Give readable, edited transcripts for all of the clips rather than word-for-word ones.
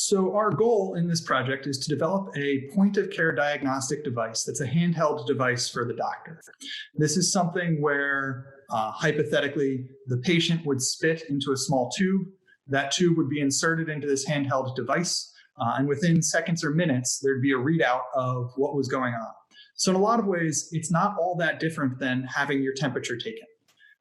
So our goal in this project is to develop a point-of-care diagnostic device that's a handheld device for the doctor. This is something where, hypothetically, the patient would spit into a small tube. That tube would be inserted into this handheld device, and within seconds or minutes, there'd be a readout of what was going on. So in a lot of ways, it's not all that different than having your temperature taken,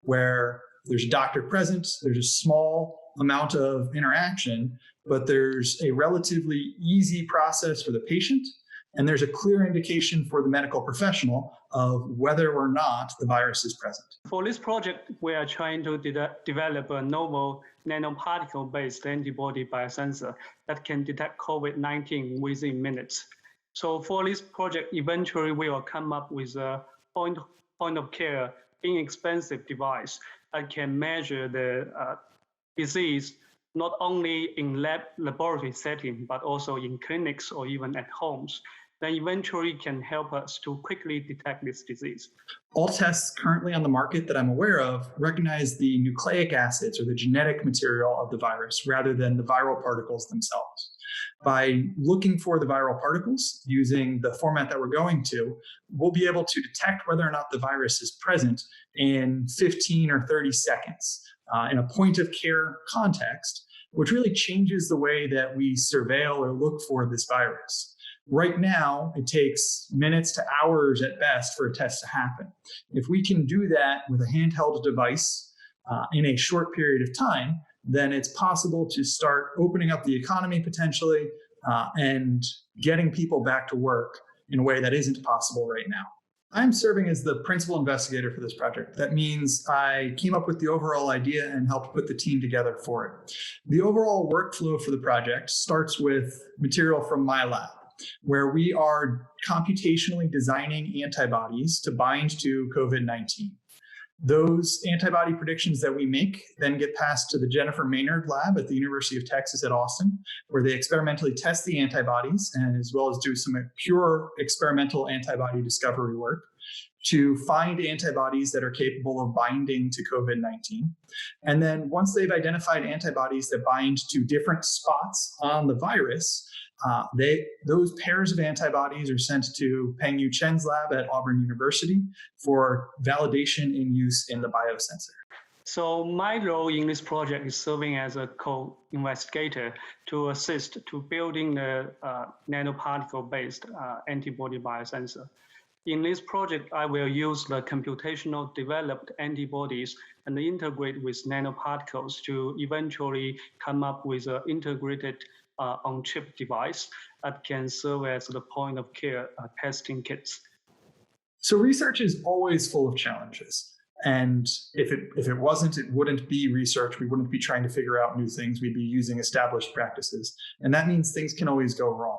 where there's a doctor present, there's a small amount of interaction, but there's a relatively easy process for the patient, and there's a clear indication for the medical professional of whether or not the virus is present. For this project, we are trying to develop a novel nanoparticle-based antibody biosensor that can detect COVID-19 within minutes. So for this project, eventually we will come up with a point-of-care, inexpensive device that can measure the disease not only in laboratory setting, but also in clinics or even at homes, then eventually can help us to quickly detect this disease. All tests currently on the market that I'm aware of recognize the nucleic acids or the genetic material of the virus rather than the viral particles themselves. By looking for the viral particles using the format that we're going to, we'll be able to detect whether or not the virus is present in 15 or 30 seconds in a point of care context, which really changes the way that we surveil or look for this virus. Right now, it takes minutes to hours at best for a test to happen. If we can do that with a handheld device in a short period of time, then it's possible to start opening up the economy potentially and getting people back to work in a way that isn't possible right now. I'm serving as the principal investigator for this project. That means I came up with the overall idea and helped put the team together for it. The overall workflow for the project starts with material from my lab, where we are computationally designing antibodies to bind to COVID-19. Those antibody predictions that we make then get passed to the Jennifer Maynard lab at the University of Texas at Austin, where they experimentally test the antibodies and as well as do some pure experimental antibody discovery work to find antibodies that are capable of binding to COVID-19. And then once they've identified antibodies that bind to different spots on the virus, those pairs of antibodies are sent to Peng-Yu Chen's lab at Auburn University for validation and use in the biosensor. So my role in this project is serving as a co-investigator to assist to building the nanoparticle-based antibody biosensor. In this project, I will use the computational developed antibodies and integrate with nanoparticles to eventually come up with an integrated on-chip device that can serve as the point-of-care testing kits. So research is always full of challenges. And if it wasn't, it wouldn't be research. We wouldn't be trying to figure out new things. We'd be using established practices. And that means things can always go wrong.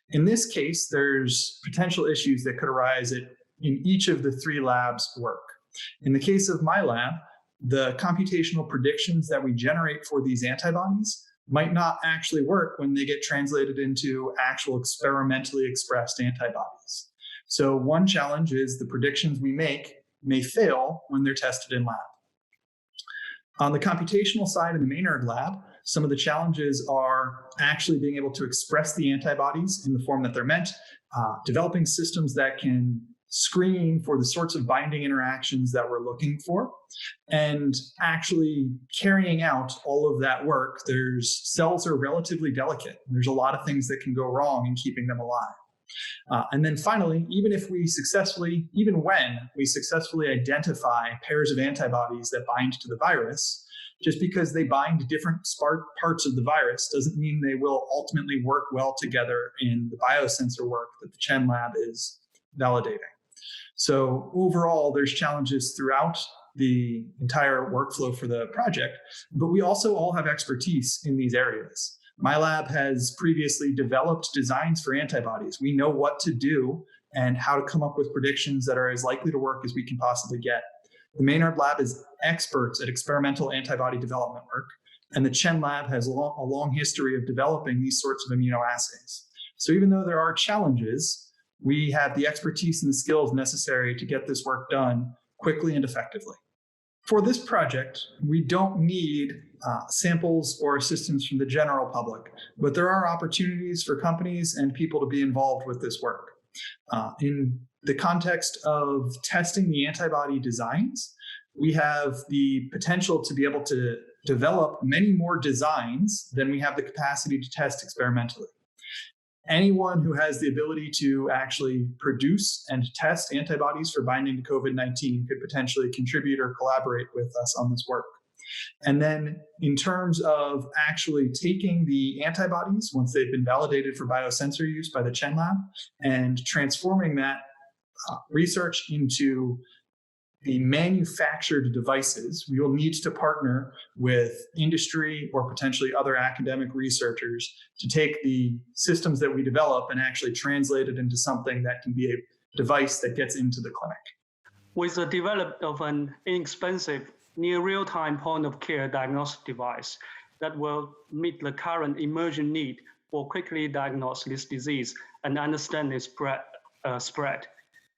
In this case, there's potential issues that could arise in each of the three labs' work. In the case of my lab, the computational predictions that we generate for these antibodies might not actually work when they get translated into actual experimentally expressed antibodies. So one challenge is the predictions we make may fail when they're tested in lab. On the computational side in the Maynard lab, some of the challenges are actually being able to express the antibodies in the form that they're meant, developing systems that can screen for the sorts of binding interactions that we're looking for, and actually carrying out all of that work. Cells are relatively delicate. There's a lot of things that can go wrong in keeping them alive. And then finally, even when we successfully identify pairs of antibodies that bind to the virus, just because they bind to different parts of the virus doesn't mean they will ultimately work well together in the biosensor work that the Chen lab is validating. So overall, there's challenges throughout the entire workflow for the project, but we also all have expertise in these areas. My lab has previously developed designs for antibodies. We know what to do and how to come up with predictions that are as likely to work as we can possibly get. The Maynard lab is experts at experimental antibody development work, and the Chen lab has a long history of developing these sorts of immunoassays. So even though there are challenges, we have the expertise and the skills necessary to get this work done quickly and effectively. For this project, we don't need samples or assistance from the general public, but there are opportunities for companies and people to be involved with this work. In the context of testing the antibody designs, we have the potential to be able to develop many more designs than we have the capacity to test experimentally. Anyone who has the ability to actually produce and test antibodies for binding to COVID-19 could potentially contribute or collaborate with us on this work. And then in terms of actually taking the antibodies, once they've been validated for biosensor use by the Chen Lab, and transforming that research into the manufactured devices, we will need to partner with industry or potentially other academic researchers to take the systems that we develop and actually translate it into something that can be a device that gets into the clinic. With the development of an inexpensive, near real-time point-of-care diagnostic device that will meet the current emerging need for quickly diagnose this disease and understand its spread.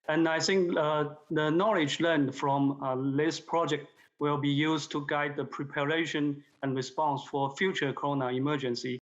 And I think the knowledge learned from this project will be used to guide the preparation and response for future corona emergency